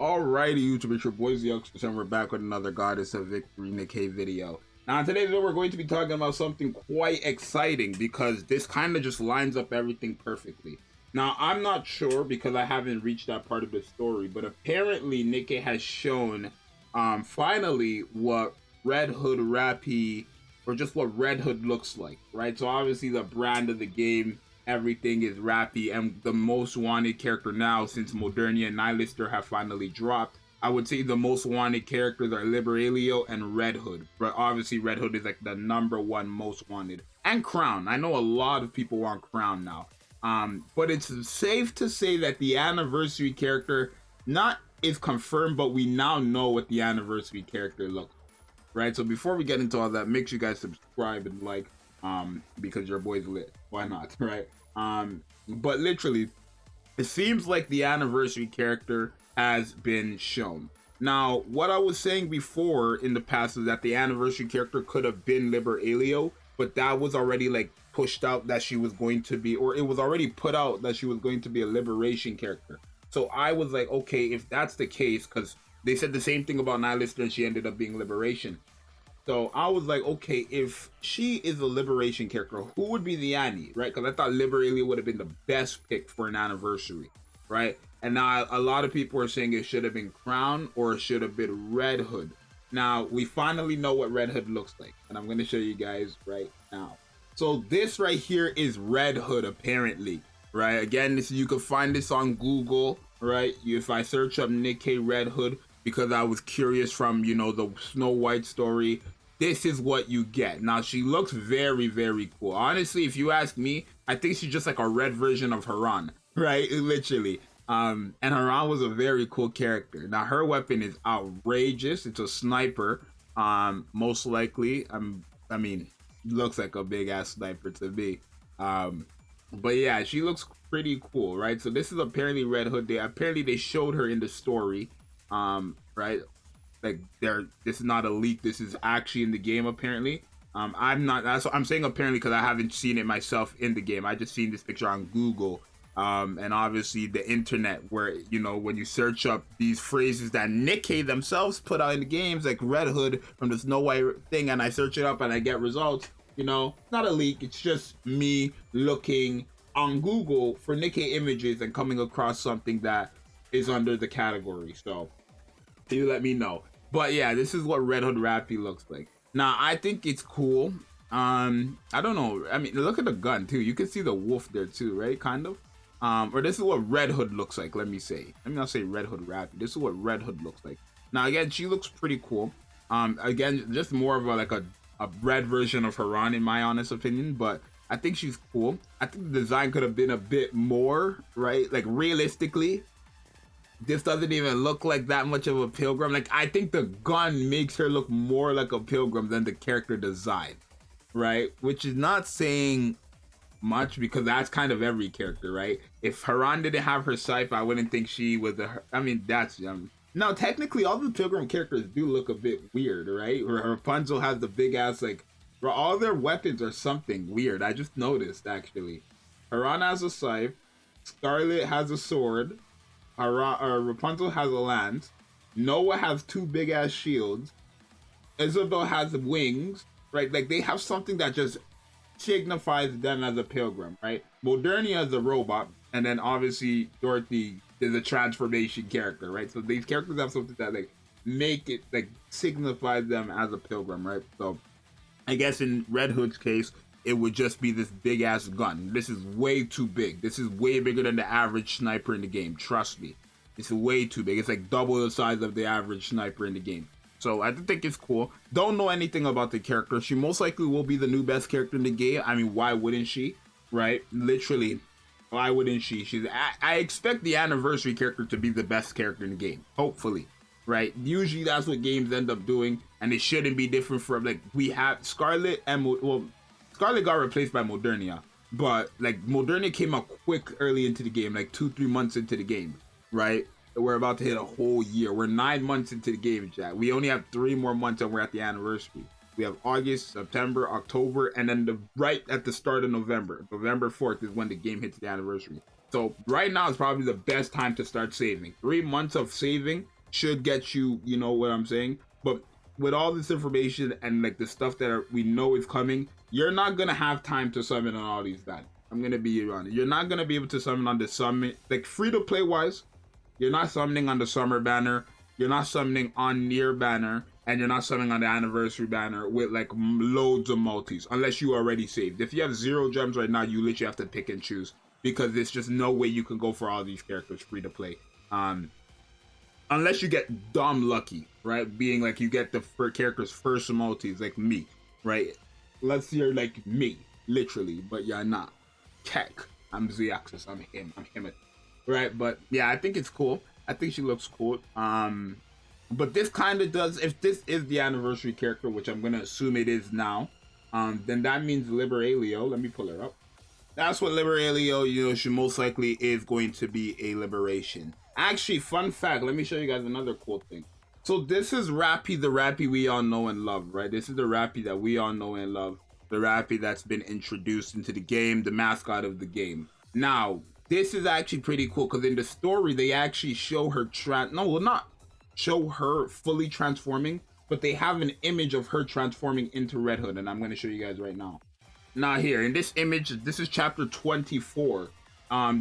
Alrighty, YouTube, it's your boy Zxous, and we're back with another Goddess of Victory Nikke video. Now, in today's video, we're going to be talking about something quite exciting because this kind of just lines up everything perfectly. Now, I'm not sure because I haven't reached that part of the story, but apparently Nikke has shown finally what Red Hood Rappy, or just what Red Hood looks like, right? So obviously the brand of the game, everything is Rappy, and the most wanted character now, since Modernia and Nihilister have finally dropped, I would say the most wanted characters are Liberalia and Red Hood. But obviously Red Hood is like the #1 most wanted. And Crown. I know a lot of people want Crown now. But it's safe to say that the anniversary character not is confirmed, but we now know what the anniversary character looks like, right? So before we get into all that, make sure you guys subscribe and like, because your boy's lit. Why not, right? But literally, it seems like the anniversary character has been shown. Now, what I was saying before in the past is that the anniversary character could have been Liberalia, but that was already like pushed out that she was going to be, or it was already put out that she was going to be a liberation character. So I was like, okay, if that's the case, because they said the same thing about Nihilister and she ended up being liberation. So I was like, okay, if she is a liberation character, who would be the Annie, right? Because I thought Liberalia would have been the best pick for an anniversary, right? And now a lot of people are saying it should have been Crown or it should have been Red Hood. Now, we finally know what Red Hood looks like, and I'm going to show you guys right now. So this right here is Red Hood, apparently, right? Again, you can find this on Google, right? If I search up Nikke Red Hood, because I was curious from, you know, the Snow White story, this is what you get. Now, she looks very, very cool. Honestly, if you ask me, I think she's just like a red version of Haran, right? Literally. And Haran was a very cool character. Now, her weapon is outrageous. It's a sniper. Most likely, I mean, looks like a big ass sniper to me. But yeah, she looks pretty cool, right? So this is apparently Red Hood. Apparently they showed her in the story, right? Like this is not a leak. This is actually in the game apparently. I'm saying apparently because I haven't seen it myself in the game. I just seen this picture on Google. And obviously the internet, where, you know, when you search up these phrases that Nikke themselves put out in the games, like Red Hood from the Snow White thing, and I search it up and I get results, you know, not a leak, it's just me looking on Google for Nikke images and coming across something that is under the category. So you let me know. But yeah, this is what Red Hood Rappy looks like. Now, I think it's cool. I don't know, I mean, look at the gun too. You can see the wolf there too, right? Kind of. Or this is what Red Hood looks like, let me not say Red Hood Rappy. This is what Red Hood looks like. Now, again, she looks pretty cool. Again, just more of a red version of Haran in my honest opinion, but I think she's cool. I think the design could have been a bit more, right? Like, realistically, this doesn't even look like that much of a pilgrim. Like, I think the gun makes her look more like a pilgrim than the character design, right? Which is not saying much, because that's kind of every character, right? If Haran didn't have her scythe, I wouldn't think she was I mean, that's now technically all the pilgrim characters do look a bit weird, right? Rapunzel has the big ass, like, all their weapons are something weird. I just noticed, actually. Haran has a scythe, Scarlet has a sword, Rapunzel has a lance, Noah has 2 big ass shields, Isabel has wings, right? Like, they have something that just signifies them as a pilgrim, right? Modernia is a robot, and then obviously Dorothy is a transformation character, right? So these characters have something that like make it like signify them as a pilgrim, right? So I guess in Red Hood's case, it would just be this big ass gun. This is way too big. This is way bigger than the average sniper in the game. Trust me, it's way too big. It's like double the size of the average sniper in the game. So I think it's cool. Don't know anything about the character. She most likely will be the new best character in the game. I mean, why wouldn't she? Right? Literally, why wouldn't she? I expect the anniversary character to be the best character in the game. Hopefully, right? Usually that's what games end up doing, and it shouldn't be different from, like, we have Scarlet and, well, Scarlet got replaced by Modernia, but like Modernia came out quick early into the game, like 2-3 months into the game, right? We're about to hit a whole year. We're 9 months into the game, chat. We only have 3 more months and we're at the anniversary. We have August, September, October, and then right at the start of November. November 4th is when the game hits the anniversary. So right now is probably the best time to start saving. 3 months of saving should get you, you know what I'm saying? But with all this information and like the stuff that we know is coming, you're not gonna have time to summon on all these banners. I'm gonna be honest. You're not gonna be able to summon on the summon, like free to play wise. You're not summoning on the summer banner. You're not summoning on near banner, and you're not summoning on the anniversary banner with like loads of multis, unless you already saved. If you have 0 gems right now, you literally have to pick and choose, because there's just no way you can go for all these characters free to play. Unless you get dumb lucky, right? Being like you get the character's first multis, like me, right? Let's say you're like me, literally, but you're not. Keck. I'm Zxous. I'm him. Right? But yeah, I think it's cool. I think she looks cool. But this kind of does, if this is the anniversary character, which I'm gonna assume it is now, then that means Liberalio. Let me pull her up. That's what Liberalio, you know, she most likely is going to be a liberation. Actually, fun fact, let me show you guys another cool thing. So this is Rappy, the Rappy we all know and love, right? This is the Rappy that we all know and love. The Rappy that's been introduced into the game, the mascot of the game. Now, this is actually pretty cool, because in the story, they actually show her not show her fully transforming, but they have an image of her transforming into Red Hood, and I'm going to show you guys right now. Now here, in this image, this is chapter 24.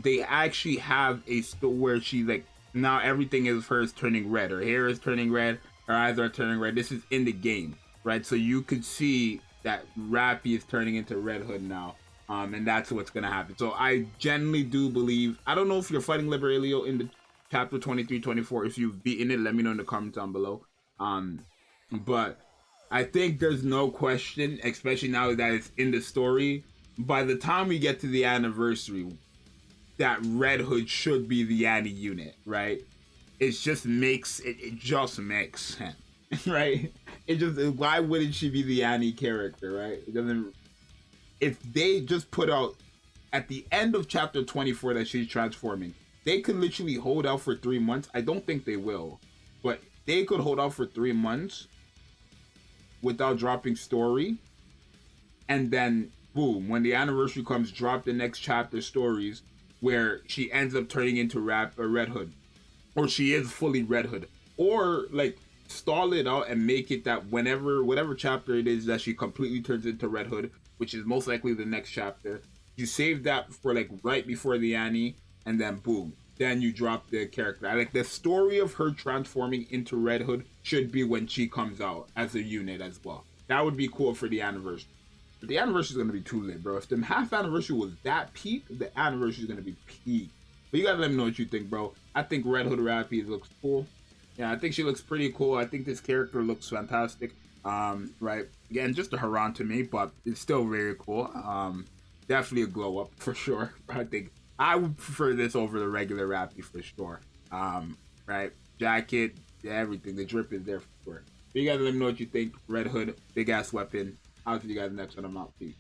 They actually have a story where she's like, now everything is hers turning red. Her hair is turning red, her eyes are turning red. This is in the game, right? So you could see that Rappy is turning into Red Hood now. And that's what's gonna happen. So I genuinely do believe, I don't know if you're fighting Liberalio in the chapter 23, 24. If you've beaten it, let me know in the comments down below. But I think there's no question, especially now that it's in the story, by the time we get to the anniversary, that Red Hood should be the Annie unit, right? It just makes sense, right? It just, why wouldn't she be the Annie character, right? It doesn't. If they just put out at the end of chapter 24 that she's transforming, they could literally hold out for 3 months. I don't think they will, but they could hold out for 3 months without dropping story, and then boom, when the anniversary comes, drop the next chapter stories where she ends up turning into Red Hood, or she is fully Red Hood, or like stall it out and make it that whatever chapter it is that she completely turns into Red Hood, which is most likely the next chapter, you save that for like right before the Annie, and then boom, then you drop the character. I like the story of her transforming into Red Hood should be when she comes out as a unit as well. That would be cool for the anniversary. But the anniversary is gonna be too lit, bro. If the half anniversary was that peak, the anniversary is gonna be peak. But you gotta let me know what you think, bro. I think Red Hood Rappy looks cool. Yeah, I think she looks pretty cool. I think this character looks fantastic. Right. Again, just a Haran to me, but it's still very cool. Definitely a glow up for sure. I think I would prefer this over the regular Rappy for sure. Right. Jacket, everything. The drip is there for sure. But you guys let me know what you think. Red Hood, big ass weapon. I'll see you guys next time. I'm out. Peace.